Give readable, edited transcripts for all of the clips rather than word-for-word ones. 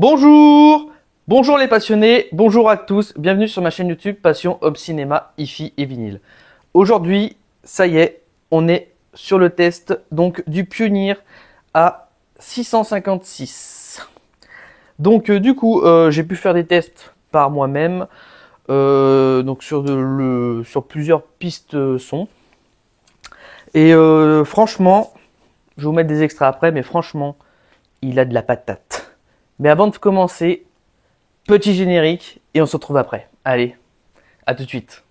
Bonjour! Bonjour les passionnés, bonjour à tous, bienvenue sur ma chaîne YouTube Passion Home Cinéma, Hi-Fi et Vinyle. Aujourd'hui, ça y est, on est sur le test donc du Pioneer à 656. Donc du coup, j'ai pu faire des tests par moi-même, donc sur plusieurs pistes son. Et franchement, je vais vous mettre des extraits après, mais franchement, il a de la patate. Mais avant de commencer, petit générique et on se retrouve après. Allez, à tout de suite.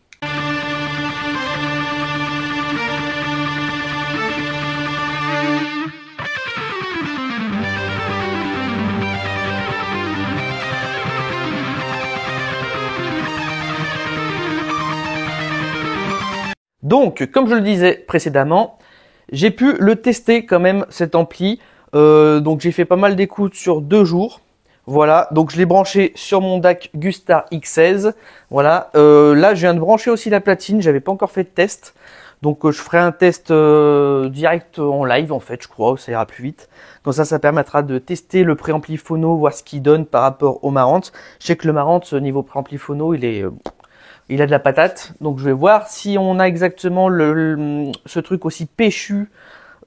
Donc, comme je le disais précédemment, j'ai pu le tester quand même cet ampli. Donc j'ai fait pas mal d'écoutes sur 2 jours. Voilà, donc je l'ai branché sur mon DAC Gustar X16. Voilà, là je viens de brancher aussi la platine, j'avais pas encore fait de test. Donc je ferai un test direct en live en fait, je crois, ça ira plus vite. Donc ça permettra de tester le préampli phono, voir ce qu'il donne par rapport au Marantz. Je sais que le Marantz niveau préampli phono, il a de la patate. Donc je vais voir si on a exactement ce truc aussi péchu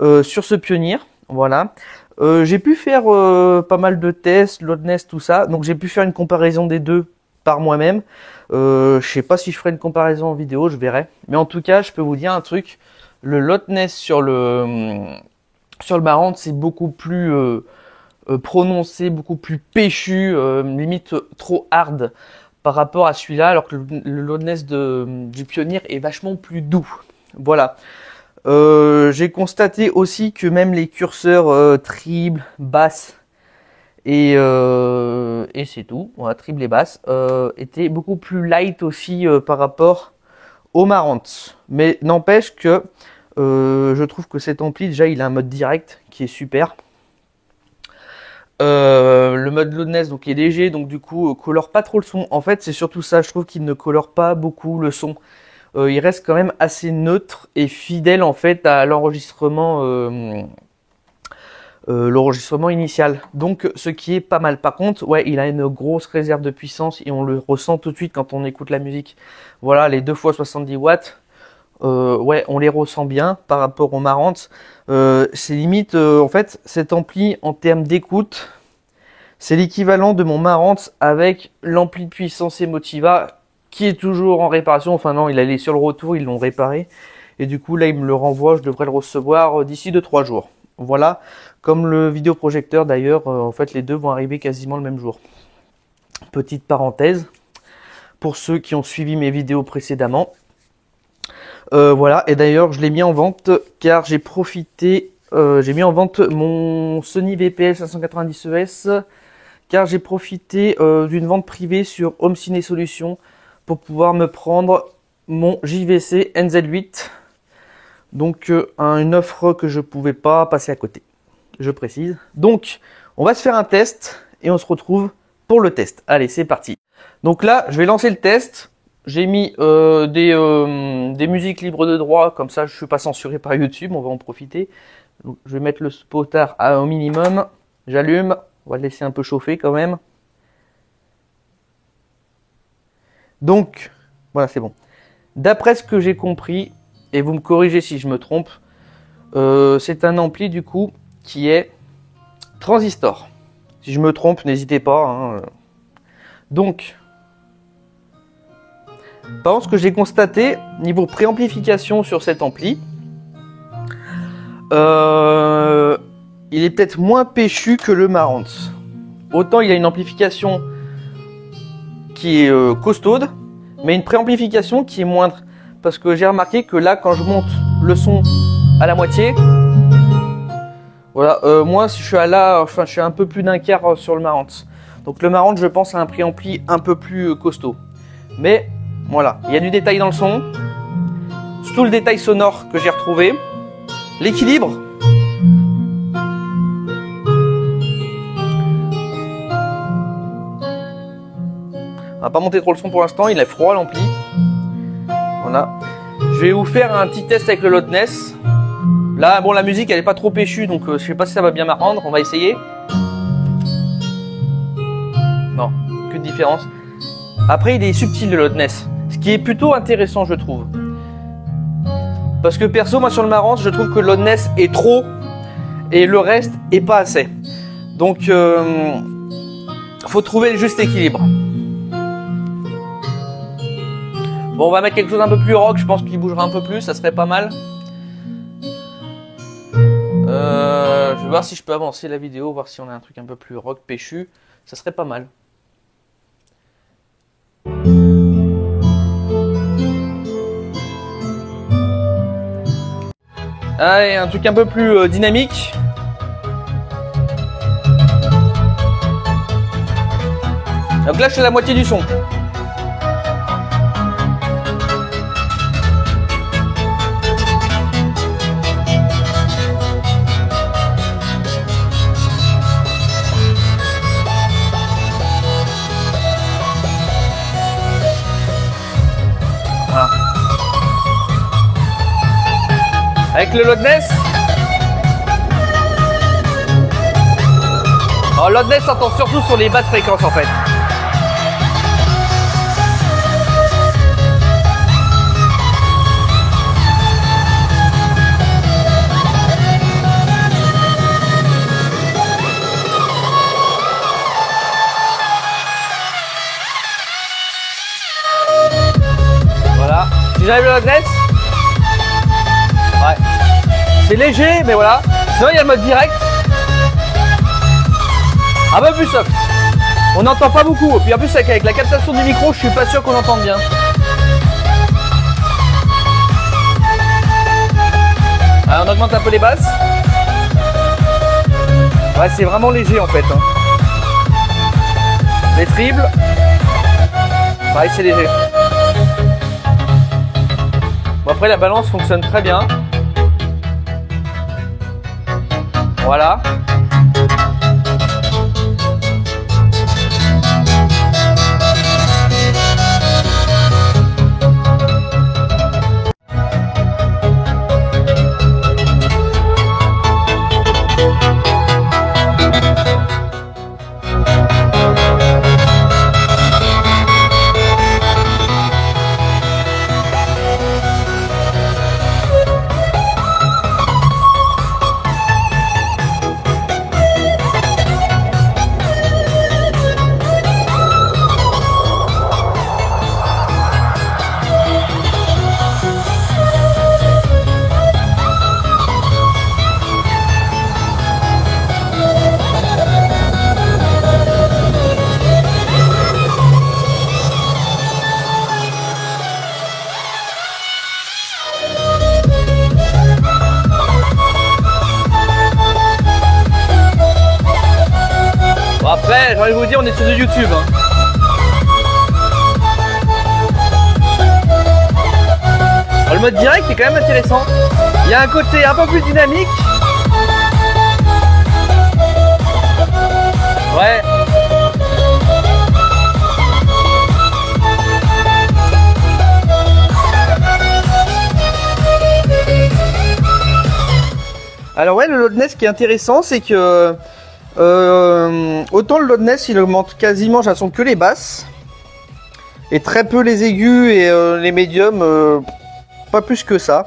sur ce Pioneer. Voilà. J'ai pu faire pas mal de tests, loudness, tout ça. Donc j'ai pu faire une comparaison des deux par moi-même. Je sais pas si je ferai une comparaison en vidéo, je verrai. Mais en tout cas, je peux vous dire un truc. Le loudness sur le Marantz, c'est beaucoup plus prononcé, beaucoup plus péchu, limite trop hard par rapport à celui-là, alors que le loudness du Pioneer est vachement plus doux. Voilà. J'ai constaté aussi que même les curseurs triple, basse et c'est tout, voilà, triple et basse, étaient beaucoup plus light aussi par rapport au Marantz. Mais n'empêche que je trouve que cet ampli, déjà il a un mode direct qui est super. Le mode loudness donc il est léger, donc du coup colore pas trop le son. En fait c'est surtout ça, je trouve qu'il ne colore pas beaucoup le son. Il reste quand même assez neutre et fidèle en fait à l'enregistrement initial. Donc ce qui est pas mal. Par contre, ouais, il a une grosse réserve de puissance et on le ressent tout de suite quand on écoute la musique. Voilà, les 2 fois 70 watts, ouais, on les ressent bien par rapport au Marantz. C'est limite, en fait, cet ampli en termes d'écoute, c'est l'équivalent de mon Marantz avec l'ampli de puissance Emotiva qui est toujours en réparation. Enfin non, il allait sur le retour, ils l'ont réparé. Et du coup, là, il me le renvoie. Je devrais le recevoir d'ici 2-3 jours. Voilà. Comme le vidéoprojecteur d'ailleurs, en fait, les deux vont arriver quasiment le même jour. Petite parenthèse pour ceux qui ont suivi mes vidéos précédemment. Voilà. Et d'ailleurs, je l'ai mis en vente car j'ai profité. J'ai mis en vente mon Sony VPL 590ES car j'ai profité d'une vente privée sur Home Ciné Solutions pour pouvoir me prendre mon JVC NZ8. Donc une offre que je pouvais pas passer à côté, je précise. Donc on va se faire un test et on se retrouve pour le test. Allez, c'est parti. Donc là, je vais lancer le test. J'ai mis des musiques libres de droit, comme ça je suis pas censuré par YouTube, on va en profiter. Donc, je vais mettre le spotard au minimum. J'allume, on va le laisser un peu chauffer quand même. Donc, voilà, c'est bon. D'après ce que j'ai compris, et vous me corrigez si je me trompe, c'est un ampli du coup qui est transistor. Si je me trompe, n'hésitez pas. Hein. Donc, par contre, ce que j'ai constaté, niveau préamplification sur cet ampli, il est peut-être moins péchu que le Marantz. Autant il a une amplification qui est costaude, mais une préamplification qui est moindre. Parce que j'ai remarqué que là, quand je monte le son à la moitié, voilà, moi je suis je suis un peu plus d'un quart sur le Marantz. Donc le Marantz, je pense, a un préampli un peu plus costaud. Mais voilà, il y a du détail dans le son, tout le détail sonore que j'ai retrouvé, l'équilibre. On va pas monter trop le son pour l'instant, il est froid l'ampli. Voilà. Je vais vous faire un petit test avec le loudness. Là, bon, la musique elle est pas trop péchue, donc je sais pas si ça va bien m'apprendre. On va essayer. Non, aucune différence. Après, il est subtil le loudness, ce qui est plutôt intéressant, je trouve. Parce que perso, moi sur le Marantz, je trouve que le loudness est trop et le reste est pas assez. Donc, faut trouver le juste équilibre. Bon, on va mettre quelque chose un peu plus rock, je pense qu'il bougera un peu plus, ça serait pas mal. Je vais voir si je peux avancer la vidéo, voir si on a un truc un peu plus rock péchu, ça serait pas mal. Allez, un truc un peu plus dynamique. Donc là, je fais la moitié du son. Voilà. Avec le loudness. Alors, loudness s'entend surtout sur les basses fréquences en fait. Voilà. Si j'arrive le loudness. Ouais. C'est léger, mais voilà. Sinon, il y a le mode direct. Un peu plus soft. On n'entend pas beaucoup. Puis en plus, avec la captation du micro, je suis pas sûr qu'on entende bien. Alors, on augmente un peu les basses. Ouais, c'est vraiment léger en fait. Hein. Les tribles. Pareil, c'est léger. Bon, après, la balance fonctionne très bien. Voilà. Après, j'ai envie de vous dire, on est sur du YouTube. Hein. Alors, le mode direct est quand même intéressant. Il y a un côté un peu plus dynamique. Ouais. Alors ouais, le loudness qui est intéressant, c'est que autant le loudness il augmente quasiment, j'ai l'impression, que les basses et très peu les aigus et les médiums, pas plus que ça.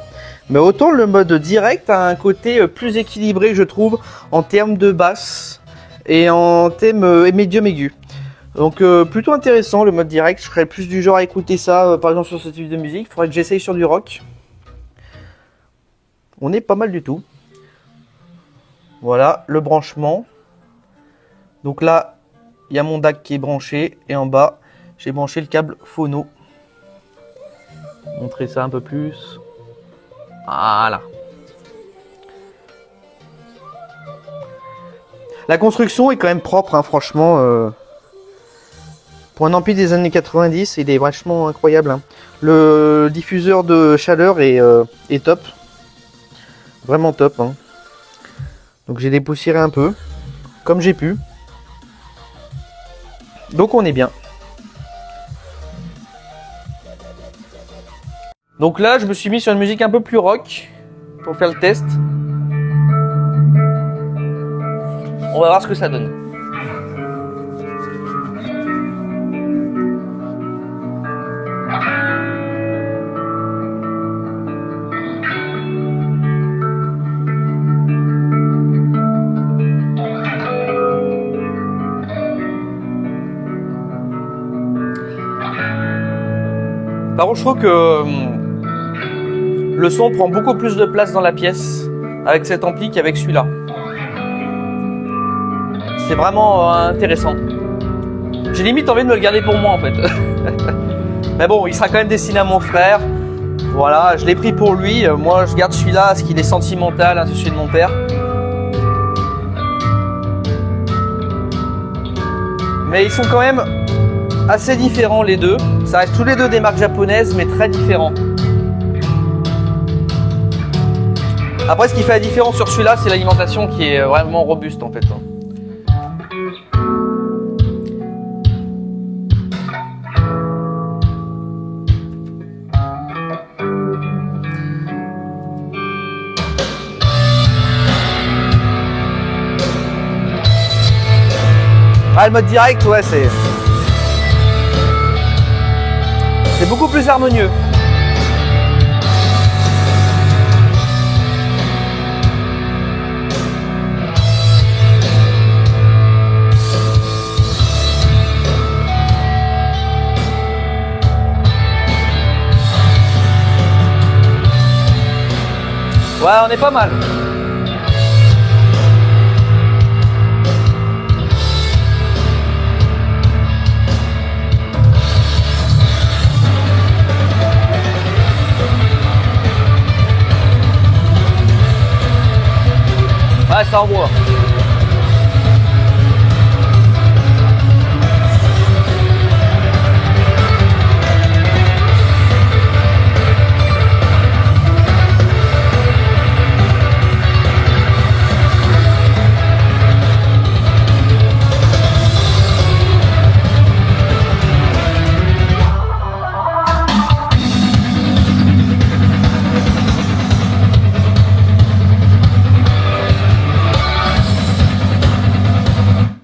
Mais autant le mode direct a un côté plus équilibré, je trouve, en termes de basse et en thème médium aigu. Donc plutôt intéressant le mode direct. Je serais plus du genre à écouter ça par exemple sur ce type de musique. Il faudrait que j'essaye sur du rock. On est pas mal du tout. Voilà le branchement. Donc là, il y a mon DAC qui est branché et en bas, j'ai branché le câble phono. Montrer ça un peu plus. Voilà. La construction est quand même propre, hein, franchement. Pour un ampli des années 90, il est vachement incroyable. Hein. Le diffuseur de chaleur est top. Vraiment top. Hein. Donc j'ai dépoussiéré un peu, comme j'ai pu. Donc on est bien. Donc là, je me suis mis sur une musique un peu plus rock pour faire le test. On va voir ce que ça donne. Par contre, je trouve que le son prend beaucoup plus de place dans la pièce avec cet ampli qu'avec celui-là. C'est vraiment intéressant. J'ai limite envie de me le garder pour moi en fait. Mais bon, il sera quand même destiné à mon frère. Voilà, je l'ai pris pour lui. Moi, je garde celui-là parce qu'il est sentimental, hein, c'est celui de mon père. Mais ils sont quand même assez différents les deux. Ça reste tous les deux des marques japonaises, mais très différents. Après, ce qui fait la différence sur celui-là, c'est l'alimentation qui est vraiment robuste en fait. Ah, le mode direct, ouais, c'est beaucoup plus harmonieux. Ouais, on est pas mal. Ouais, ça envoie.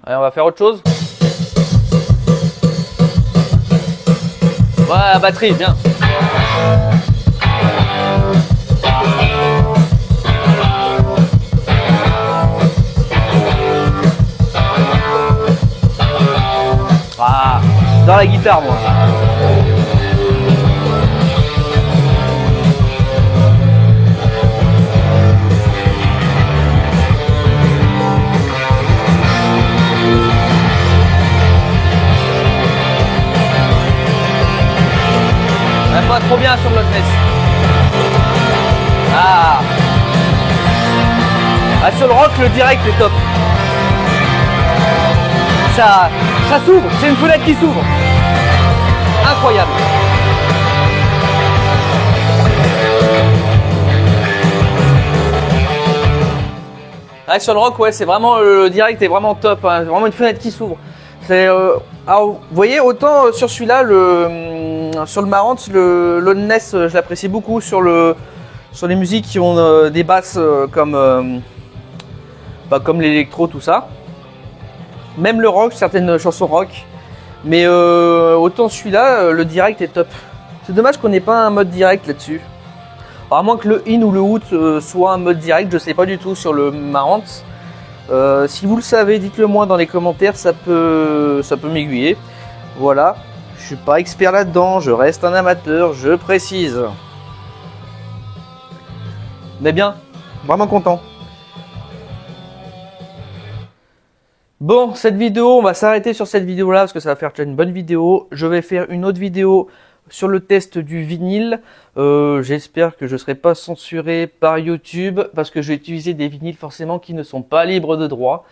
Allez, on va faire autre chose. Ouais, la batterie, bien. Ah, dans la guitare, moi. Pas trop bien sur l'autre NES. Ah. Ah, sur le rock, le direct est top. Ça s'ouvre, c'est une fenêtre qui s'ouvre. Incroyable. Ah, sur le rock, ouais, c'est vraiment le direct est vraiment top. Hein. Vraiment une fenêtre qui s'ouvre. Alors, vous voyez, autant sur celui-là, sur le Marantz, le NES, je l'apprécie beaucoup sur les musiques qui ont des basses comme l'électro, tout ça. Même le rock, certaines chansons rock. Mais autant celui-là, le direct est top. C'est dommage qu'on n'ait pas un mode direct là-dessus. À moins que le in ou le out soit un mode direct, je sais pas du tout sur le Marantz. Si vous le savez, dites-le moi dans les commentaires, ça peut m'aiguiller. Voilà, je suis pas expert là-dedans, je reste un amateur, je précise. Mais bien, vraiment content. Bon, cette vidéo, on va s'arrêter sur cette vidéo-là parce que ça va faire une bonne vidéo. Je vais faire une autre vidéo sur le test du vinyle. J'espère que je ne serai pas censuré par YouTube parce que je vais utiliser des vinyles forcément qui ne sont pas libres de droit.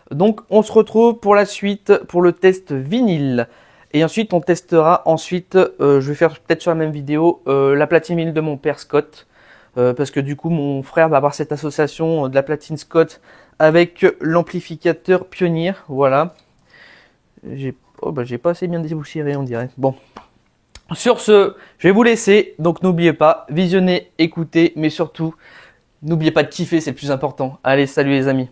Donc on se retrouve pour la suite pour le test vinyle. Et ensuite on testera je vais faire peut-être sur la même vidéo la platine vinyle de mon père Scott. Parce que du coup mon frère va avoir cette association de la platine Scott avec l'amplificateur Pioneer. Voilà. J'ai pas assez bien débouchiré on dirait. Bon. Sur ce, je vais vous laisser, donc n'oubliez pas, visionnez, écoutez, mais surtout, n'oubliez pas de kiffer, c'est le plus important. Allez, salut les amis.